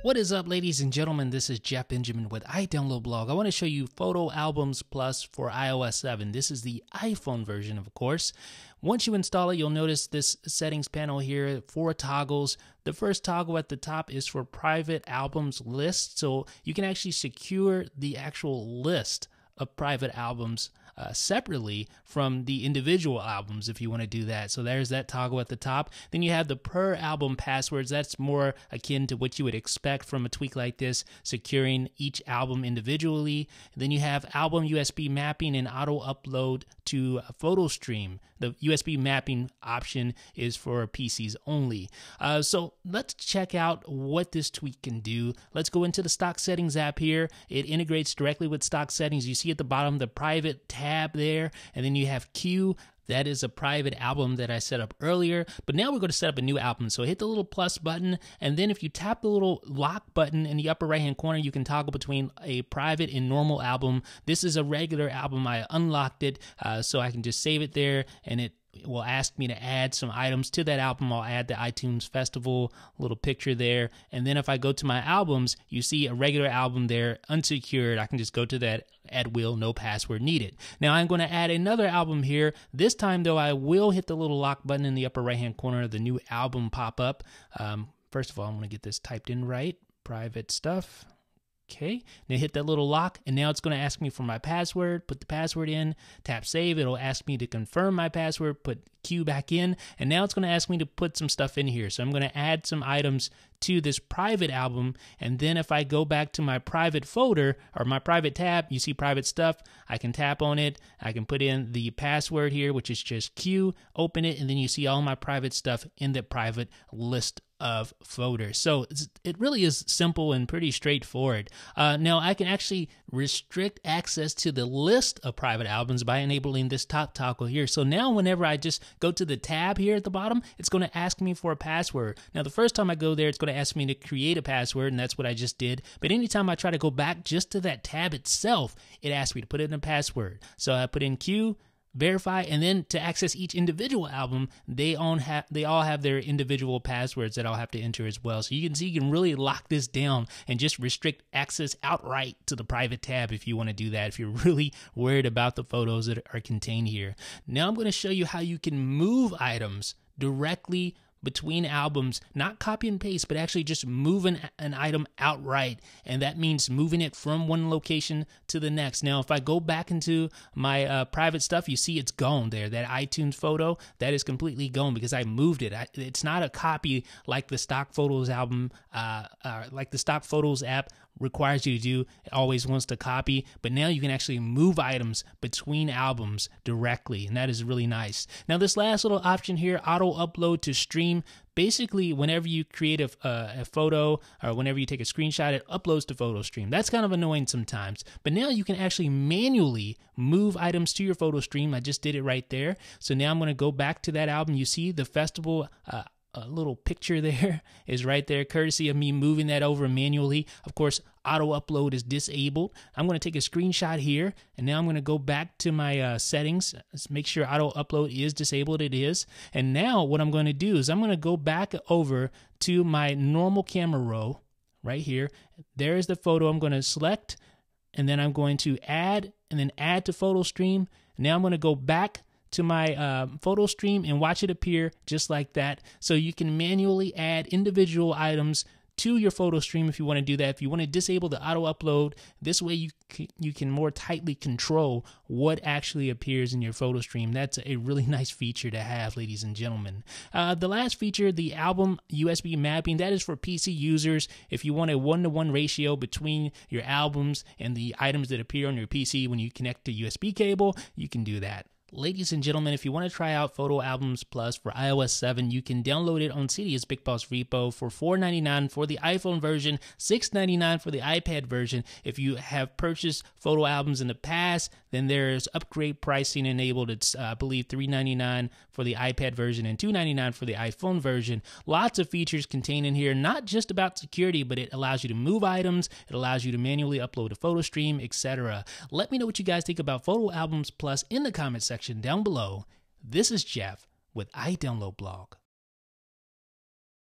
What is up, ladies and gentlemen? This is Jeff Benjamin with iDownload Blog. I want to show you PhotoAlbums Plus for iOS 7. This is the iPhone version, of course. Once you install it, you'll notice this settings panel here, 4 toggles. The first toggle at the top is for private albums list, so you can actually secure the actual list of private albums separately from the individual albums if you want to do that. So there's that toggle at the top. Then you have the per album passwords. That's more akin to what you would expect from a tweak like this, securing each album individually. Then you have album USB mapping and auto upload to PhotoStream. The USB mapping option is for PCs only. So let's check out what this tweak can do. Let's go into the stock settings app here. It integrates directly with stock settings. You see at the bottom the private tab there, and then you have Q. That is a private album that I set up earlier, but now we're going to set up a new album. So hit the little plus button, and then if you tap the little lock button in the upper right-hand corner, you can toggle between a private and normal album. This is a regular album. I unlocked it, so I can just save it there, and it will ask me to add some items to that album. I'll add the iTunes Festival little picture there, and then if I go to my albums, you see a regular album there, unsecured. I can just go to that at will, no password needed. Now I'm going to add another album here. This time though, I will hit the little lock button in the upper right hand corner of the new album pop up. First of all, I'm going to get this typed in right. Private stuff. Okay, now hit that little lock, and now it's going to ask me for my password. Put the password in, tap save. It'll ask me to confirm my password, put Q back in, and now it's going to ask me to put some stuff in here. So I'm going to add some items to this private album, and then if I go back to my private folder or my private tab, you see private stuff. I can tap on it. I can put in the password here, which is just Q, open it, and then you see all my private stuff in the private list of folders. So it really is simple and pretty straightforward. Now I can actually restrict access to the list of private albums by enabling this top toggle here. So now whenever I just go to the tab here at the bottom, it's going to ask me for a password. Now the first time I go there, it's going to ask me to create a password, and that's what I just did. But anytime I try to go back just to that tab itself, it asks me to put in a password. So I put in Q, verify, and then to access each individual album, they all have their individual passwords that I'll have to enter as well. So you can see you can really lock this down and just restrict access outright to the private tab if you want to do that, if you're really worried about the photos that are contained here. Now I'm going to show you how you can move items directly between albums, not copy and paste, but actually just moving an item outright, and that means moving it from one location to the next. Now, if I go back into my private stuff, you see it's gone there. That iTunes photo, that is completely gone because I moved it. It's not a copy like the stock photos album, like the stock photos app requires you to do. It always wants to copy, but now you can actually move items between albums directly, and that is really nice. Now this last little option here, auto upload to stream, basically whenever you create a photo or whenever you take a screenshot, it uploads to PhotoStream. That's kind of annoying sometimes, but now you can actually manually move items to your PhotoStream. I just did it right there. So now I'm going to go back to that album. You see the festival a little picture there is right there, courtesy of me moving that over manually. Of course, auto upload is disabled. I'm going to take a screenshot here, and now I'm going to go back to my settings. Let's make sure auto upload is disabled. It is. And now what I'm going to do is I'm going to go back over to my normal camera row right here. There's the photo I'm going to select, and then I'm going to add, and then add to PhotoStream. Now I'm going to go back to my PhotoStream and watch it appear just like that. So you can manually add individual items to your PhotoStream if you want to do that. If you want to disable the auto upload, this way you can more tightly control what actually appears in your PhotoStream. That's a really nice feature to have, ladies and gentlemen. The last feature, the album USB mapping, that is for PC users. If you want a 1-to-1 ratio between your albums and the items that appear on your PC when you connect to USB cable, you can do that. Ladies and gentlemen, if you want to try out PhotoAlbums Plus for iOS 7, you can download it on Cydia's BigBoss Repo for $4.99 for the iPhone version, $6.99 for the iPad version. If you have purchased PhotoAlbums in the past, then there's upgrade pricing enabled. It's, I believe, $3.99 for the iPad version and $2.99 for the iPhone version. Lots of features contained in here, not just about security, but it allows you to move items, it allows you to manually upload a PhotoStream, etc. Let me know what you guys think about PhotoAlbums Plus in the comments section down below. This is Jeff with iDownload Blog.